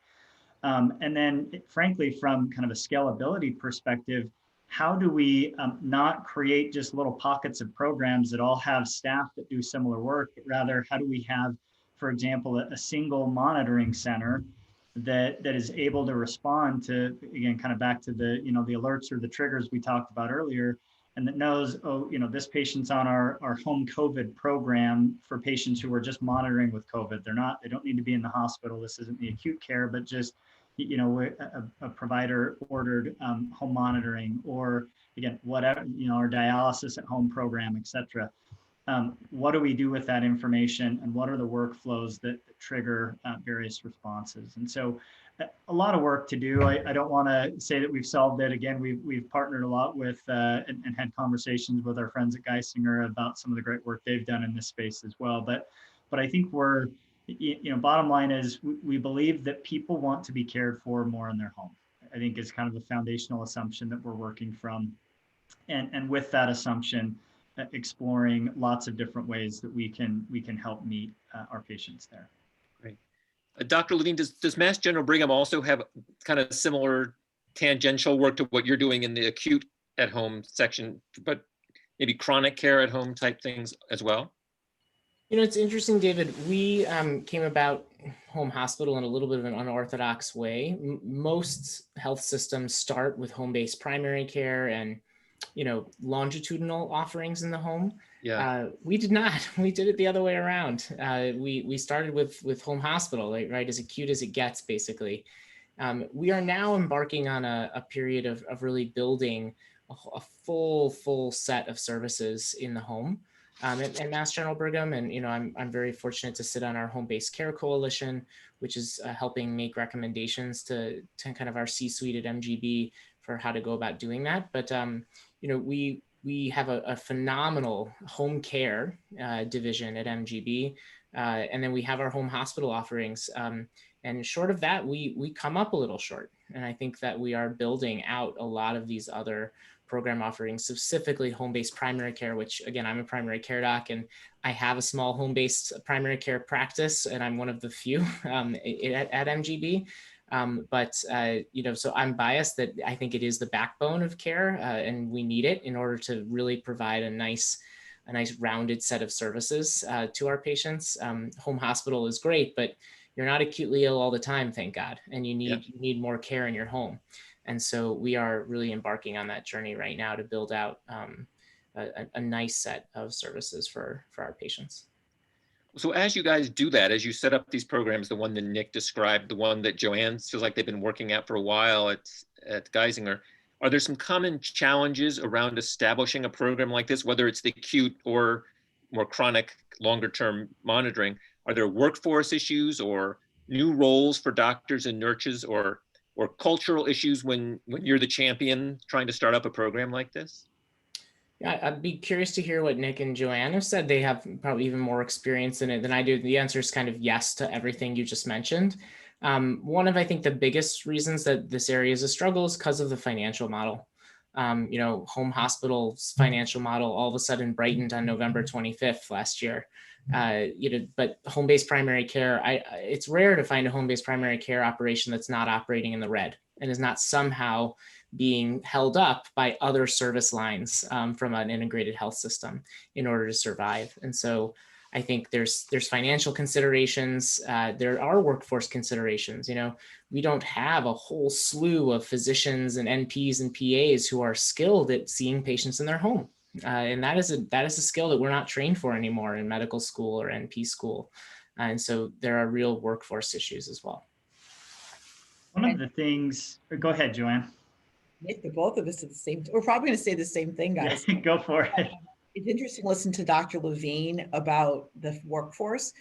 And then frankly, from kind of a scalability perspective, how do we not create just little pockets of programs that all have staff that do similar work, but rather how do we have, for example, a single monitoring center that is able to respond to, again, kind of back to the, you know, the alerts or the triggers we talked about earlier, and that knows, oh, you know, this patient's on our home COVID program for patients who are just monitoring with COVID. They don't need to be in the hospital. This isn't the acute care, but just, you know, a provider ordered home monitoring, or again, whatever, you know, our dialysis at home program, et cetera. What do we do with that information, and what are the workflows that trigger various responses? And so a lot of work to do. I don't want to say that we've solved it. Again, we've partnered a lot with and had conversations with our friends at Geisinger about some of the great work they've done in this space as well. But I think we're, you know, bottom line is we believe that people want to be cared for more in their home. I think is kind of a foundational assumption that we're working from. And with that assumption, exploring lots of different ways that we can help meet our patients there. Great. Dr. Levine, does Mass General Brigham also have kind of similar tangential work to what you're doing in the acute at home section, but maybe chronic care at home type things as well? You know, it's interesting, David. We came about home hospital in a little bit of an unorthodox way. Most health systems start with home-based primary care and, you know, longitudinal offerings in the home. Yeah. We did not. We did it the other way around. We started with home hospital, right, as acute as it gets, basically. We are now embarking on a period of really building a full set of services in the home. At Mass General Brigham, and you know, I'm very fortunate to sit on our Home-Based Care Coalition, which is helping make recommendations to kind of our C-suite at MGB for how to go about doing that. But you know, we have a phenomenal home care division at MGB, and then we have our home hospital offerings. And short of that, we come up a little short. And I think that we are building out a lot of these other program offerings, specifically home-based primary care, which again, I'm a primary care doc and I have a small home-based primary care practice, and I'm one of the few at MGB. But you know, so I'm biased that I think it is the backbone of care, and we need it in order to really provide a nice rounded set of services to our patients. Home hospital is great, but you're not acutely ill all the time, thank God, and you need more care in your home. And so we are really embarking on that journey right now to build out a nice set of services for our patients. So as you guys do that, as you set up these programs, the one that Nick described, the one that Joanne feels like they've been working at for a while, at Geisinger. Are there some common challenges around establishing a program like this, whether it's the acute or more chronic, longer-term monitoring? Are there workforce issues or new roles for doctors and nurses, or cultural issues when you're the champion trying to start up a program like this? Yeah, I'd be curious to hear what Nick and Joanne have said. They have probably even more experience in it than I do. The answer is kind of yes to everything you just mentioned. One of, I think, the biggest reasons that this area is a struggle is because of the financial model. Home Hospital's financial model all of a sudden brightened on November 25th last year. But home-based primary care, it's rare to find a home-based primary care operation that's not operating in the red and is not somehow being held up by other service lines from an integrated health system in order to survive. And so I think there's financial considerations. There are workforce considerations. We don't have a whole slew of physicians and NPs and PAs who are skilled at seeing patients in their home. And that is a skill that we're not trained for anymore in medical school or NP school. And so there are real workforce issues as well. One of the things, go ahead, Joanne. Nick, the both of us at the same, we're probably going to say the same thing, guys. Yeah, go for it. It's interesting to listen to Dr. Levine about the workforce.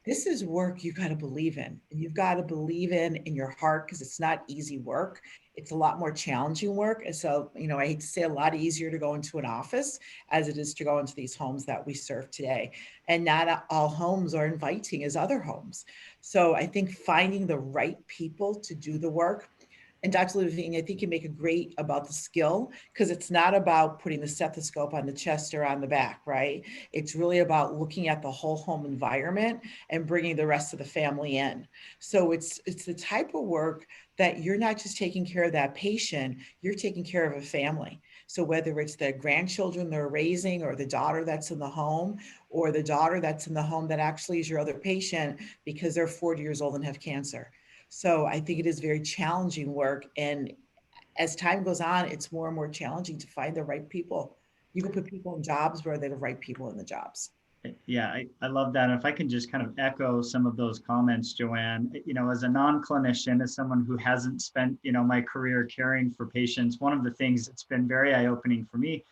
This is work you got to believe in. And you've got to believe in your heart, because it's not easy work. It's a lot more challenging work. And so, I hate to say, a lot easier to go into an office as it is to go into these homes that we serve today. And not all homes are inviting as other homes. So I think finding the right people to do the work. And Dr. Levine, I think you make a great about the skill, because it's not about putting the stethoscope on the chest or on the back, right? It's really about looking at the whole home environment and bringing the rest of the family in. So it's the type of work that you're not just taking care of that patient, you're taking care of a family. So whether it's the grandchildren they're raising, or the daughter that's in the home, or the daughter that's in the home that actually is your other patient because they're 40 years old and have cancer. So I think it is very challenging work. And as time goes on, it's more and more challenging to find the right people. You can put people in jobs where they're the right people in the jobs. Yeah, I love that. And if I can just kind of echo some of those comments, Joanne, as a non-clinician, as someone who hasn't spent, my career caring for patients, one of the things that's been very eye-opening for me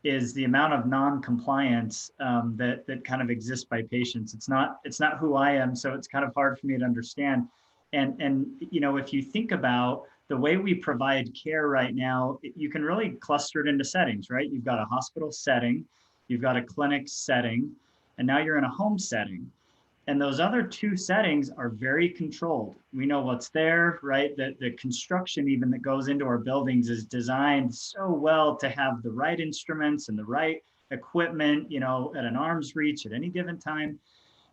is the amount of non-compliance that kind of exists by patients. It's not who I am, so it's kind of hard for me to understand. And if you think about the way we provide care right now, you can really cluster it into settings, right? You've got a hospital setting, you've got a clinic setting, and now you're in a home setting. And those other two settings are very controlled. We know what's there, right? The construction even that goes into our buildings is designed so well to have the right instruments and the right equipment, at an arm's reach at any given time.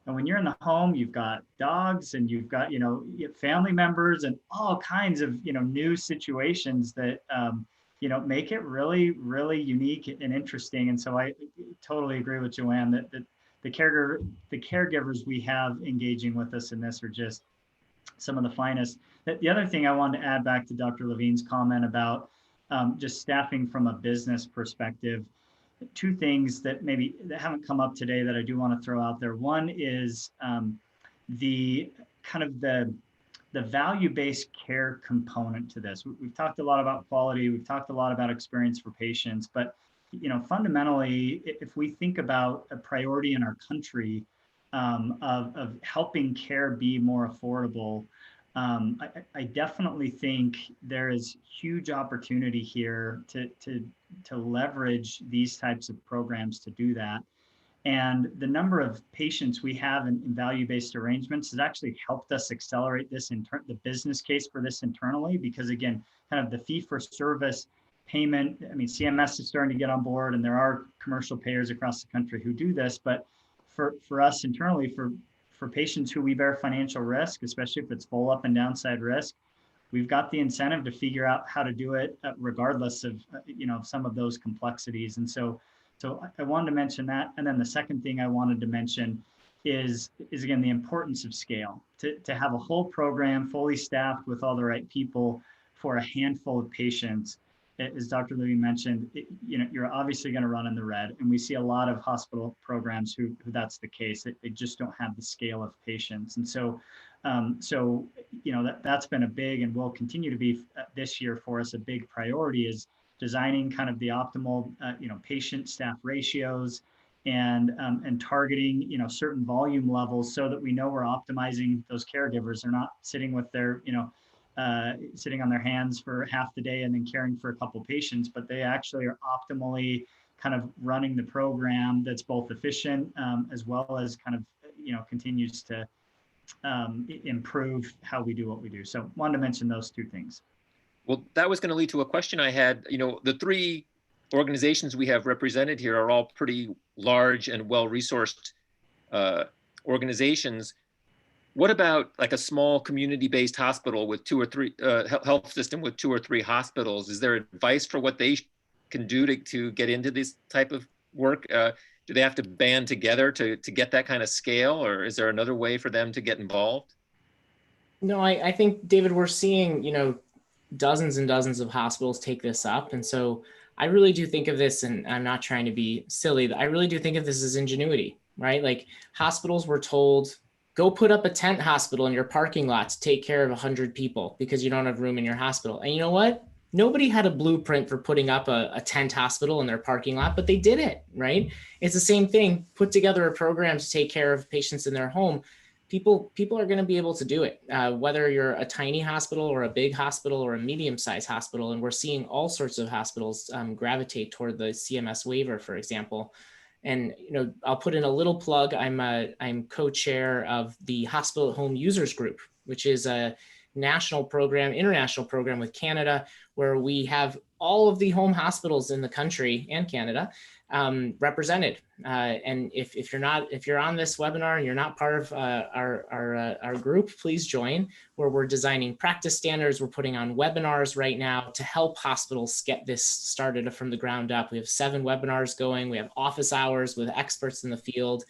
And when you're in the home, you've got dogs and you've got, family members and all kinds of, new situations that, make it really, really unique and interesting. And so I totally agree with Joanne that the caregivers we have engaging with us in this are just some of the finest. The other thing I wanted to add back to Dr. Levine's comment about just staffing from a business perspective, two things that haven't come up today that I do want to throw out there. One is the kind of the value-based care component to this. We've talked a lot about quality. We've talked a lot about experience for patients, but fundamentally, if we think about a priority in our country of helping care be more affordable, I definitely think there is huge opportunity here to leverage these types of programs to do that. And the number of patients we have in value-based arrangements has actually helped us accelerate this the business case for this internally, because again, kind of the fee-for-service payment, CMS is starting to get on board, and there are commercial payers across the country who do this, but for us internally, for patients who we bear financial risk, especially if it's full up and downside risk, we've got the incentive to figure out how to do it regardless of, some of those complexities. And so I wanted to mention that. And then the second thing I wanted to mention is again, the importance of scale, to have a whole program fully staffed with all the right people for a handful of patients. As Dr. Levine mentioned, you're obviously going to run in the red, and we see a lot of hospital programs who that's the case. They just don't have the scale of patients, and so So, that's been a big and will continue to be this year for us a big priority is designing kind of the optimal, patient staff ratios and targeting, certain volume levels so that we know we're optimizing those caregivers. They're not sitting with their, sitting on their hands for half the day and then caring for a couple patients, but they actually are optimally kind of running the program that's both efficient as well as kind of, continues to improve how we do what we do. So wanted to mention those two things. Well, that was going to lead to a question I had. The three organizations we have represented here are all pretty large and well-resourced organizations. What about like a small community-based hospital with 2 or 3 health system with 2 or 3 hospitals? Is there advice for what they can do to get into this type of work? Do they have to band together to get that kind of scale, or is there another way for them to get involved? No, I think, David, we're seeing, dozens and dozens of hospitals take this up. And so I really do think of this, and I'm not trying to be silly, I really do think of this as ingenuity, right? Like hospitals were told, go put up a tent hospital in your parking lot to take care of 100 people because you don't have room in your hospital. And you know what? Nobody had a blueprint for putting up a tent hospital in their parking lot, but they did it, right? It's the same thing. Put together a program to take care of patients in their home. People are going to be able to do it, whether you're a tiny hospital or a big hospital or a medium-sized hospital. And we're seeing all sorts of hospitals gravitate toward the CMS waiver, for example. And I'll put in a little plug. I'm co-chair of the Hospital at Home Users Group, which is a national program, international program with Canada, where we have all of the home hospitals in the country and Canada represented. And if you're on this webinar and you're not part of our group, please join, where we're designing practice standards. We're putting on webinars right now to help hospitals get this started from the ground up. We have 7 webinars going. We have office hours with experts in the field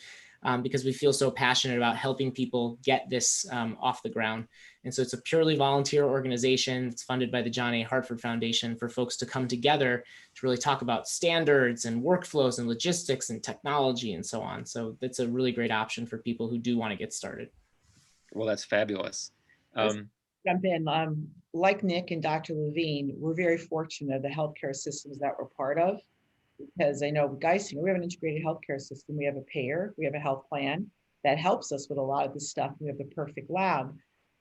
because we feel so passionate about helping people get this off the ground. And so it's a purely volunteer organization. It's funded by the John A. Hartford Foundation for folks to come together to really talk about standards and workflows and logistics and technology and so on. So that's a really great option for people who do want to get started. Well, that's fabulous. Jump in. Like Nick and Dr. Levine, we're very fortunate the healthcare systems that we're part of, because I know with Geisinger, we have an integrated healthcare system. We have a payer, we have a health plan that helps us with a lot of this stuff. We have the perfect lab.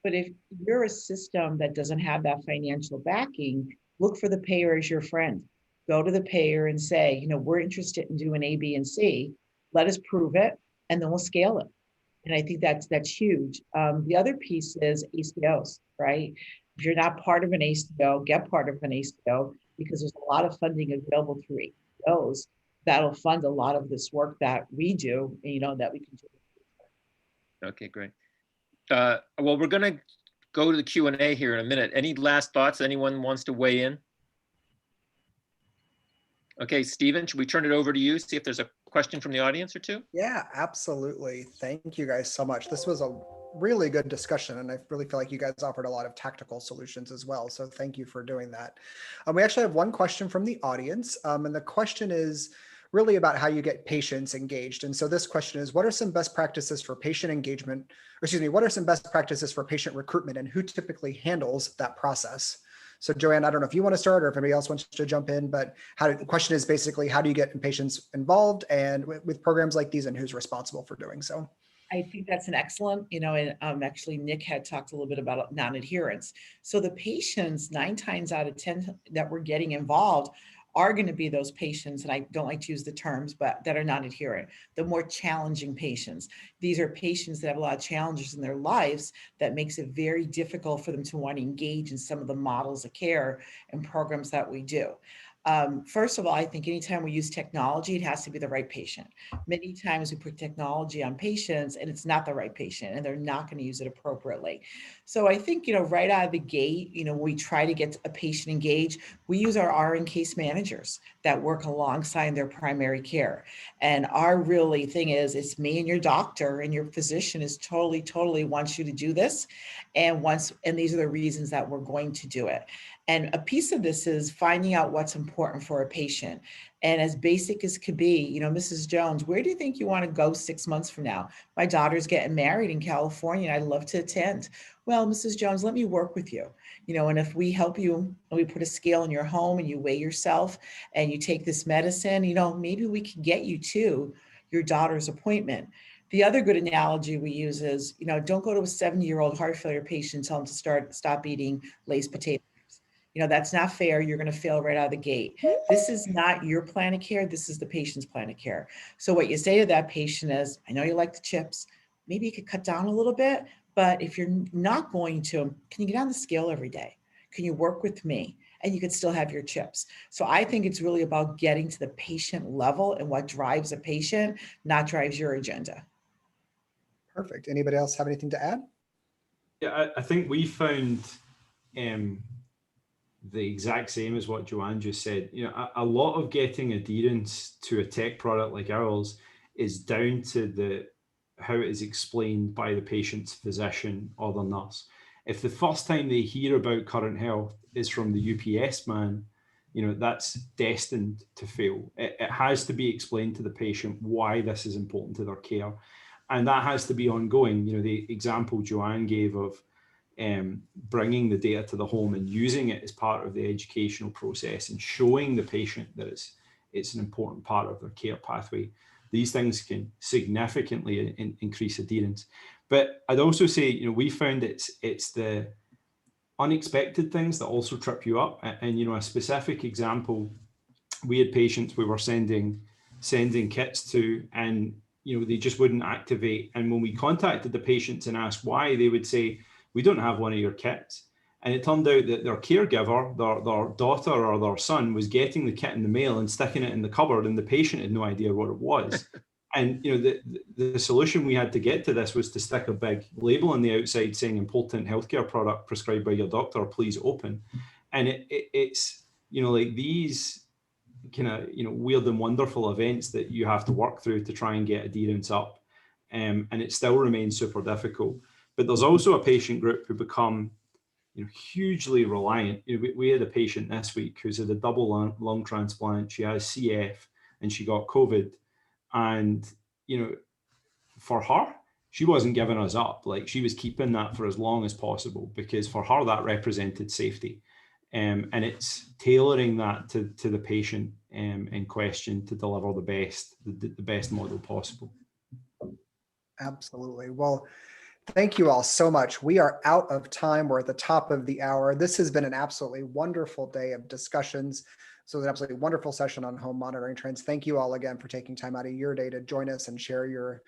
But if you're a system that doesn't have that financial backing, look for the payer as your friend. Go to the payer and say, we're interested in doing A, B, and C. Let us prove it, and then we'll scale it. And I think that's huge. The other piece is ACOs, right? If you're not part of an ACO, get part of an ACO, because there's a lot of funding available through ACOs that'll fund a lot of this work that we do, that we can do. Okay, great. Well, we're going to go to the Q&A here in a minute. Any last thoughts? Anyone wants to weigh in? Okay, Stephen, should we turn it over to you, see if there's a question from the audience or two? Yeah, absolutely. Thank you guys so much. This was a really good discussion, and I really feel like you guys offered a lot of tactical solutions as well. So thank you for doing that. We actually have one question from the audience, and the question is really about how you get patients engaged. And so this question is, what are some best practices for patient engagement, or excuse me, what are some best practices for patient recruitment, and who typically handles that process? So Joanne, I don't know if you want to start or if anybody else wants to jump in, but the question is basically, how do you get patients involved and with programs like these, and who's responsible for doing so? I think that's an excellent, and actually Nick had talked a little bit about non-adherence. So the patients, 9 times out of 10 that we're getting involved are going to be those patients, and I don't like to use the terms, but that are non-adherent, the more challenging patients. These are patients that have a lot of challenges in their lives that makes it very difficult for them to want to engage in some of the models of care and programs that we do. First of all, I think anytime we use technology, it has to be the right patient. Many times we put technology on patients and it's not the right patient and they're not going to use it appropriately. So I think, right out of the gate, we try to get a patient engaged. We use our RN case managers that work alongside their primary care. And our really thing is, it's me and your doctor, and your physician is totally wants you to do this. And these are the reasons that we're going to do it. And a piece of this is finding out what's important for a patient. And as basic as could be, Mrs. Jones, where do you think you want to go 6 months from now? My daughter's getting married in California and I'd love to attend. Well, Mrs. Jones, let me work with you. And if we help you and we put a scale in your home and you weigh yourself and you take this medicine, maybe we can get you to your daughter's appointment. The other good analogy we use is, don't go to a 70-year-old heart failure patient and tell them to stop eating Lay's potato chips. That's not fair. You're going to fail right out of the gate. This is not your plan of care. This is the patient's plan of care. So what you say to that patient is, I know you like the chips. Maybe you could cut down a little bit, but if you're not going to, can you get on the scale every day? Can you work with me? And you could still have your chips. So I think it's really about getting to the patient level and what drives a patient, not drives your agenda. Perfect. Anybody else have anything to add? Yeah, I think we found the exact same as what Joanne just said. A lot of getting adherence to a tech product like ours is down to how it is explained by the patient's physician or the nurse. If the first time they hear about Current Health is from the UPS man, that's destined to fail. It has to be explained to the patient why this is important to their care. And that has to be ongoing. The example Joanne gave of bringing the data to the home and using it as part of the educational process and showing the patient that it's an important part of their care pathway. These things can significantly increase adherence. But I'd also say, we found it's the unexpected things that also trip you up. And a specific example, we had patients we were sending kits to, and they just wouldn't activate. And when we contacted the patients and asked why, they would say, we don't have one of your kits. And it turned out that their caregiver, their daughter or their son, was getting the kit in the mail and sticking it in the cupboard, and the patient had no idea what it was. And the solution we had to get to this was to stick a big label on the outside saying important healthcare product prescribed by your doctor, please open. And it's like these kind of weird and wonderful events that you have to work through to try and get adherence up, and it still remains super difficult. But there's also a patient group who become hugely reliant. We had a patient this week who's had a double lung transplant. She has CF and she got COVID, and for her, she wasn't giving us up. Like, she was keeping that for as long as possible, because for her that represented safety. And it's tailoring that to the patient in question to deliver the best model possible. Absolutely. Well, thank you all so much. We are out of time. We're at the top of the hour. This has been an absolutely wonderful day of discussions. So an absolutely wonderful session on home monitoring trends. Thank you all again for taking time out of your day to join us and share your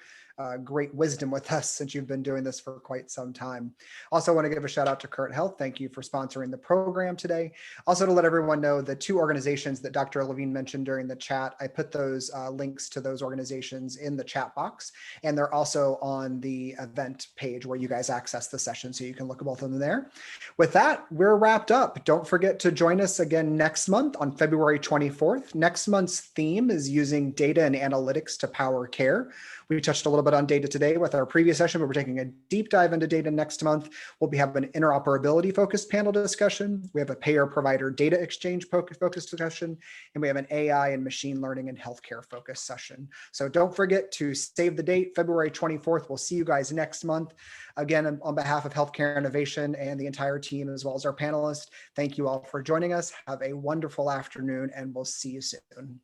great wisdom with us, since you've been doing this for quite some time. Also want to give a shout out to Current Health. Thank you for sponsoring the program today. Also, to let everyone know, the two organizations that Dr. Levine mentioned during the chat, I put those links to those organizations in the chat box, and they're also on the event page where you guys access the session, so you can look at both of them there. With that, we're wrapped up. Don't forget to join us again next month on February 24th. Next month's theme is using data and analytics to power care. We touched a little bit on data today with our previous session, but we're taking a deep dive into data next month. We'll have an interoperability focused panel discussion. We have a payer provider data exchange focused discussion, and we have an AI and machine learning and healthcare focused session. So don't forget to save the date, February 24th. We'll see you guys next month. Again, on behalf of Healthcare Innovation and the entire team, as well as our panelists, thank you all for joining us. Have a wonderful afternoon, and we'll see you soon.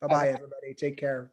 Bye-bye, everybody. Take care.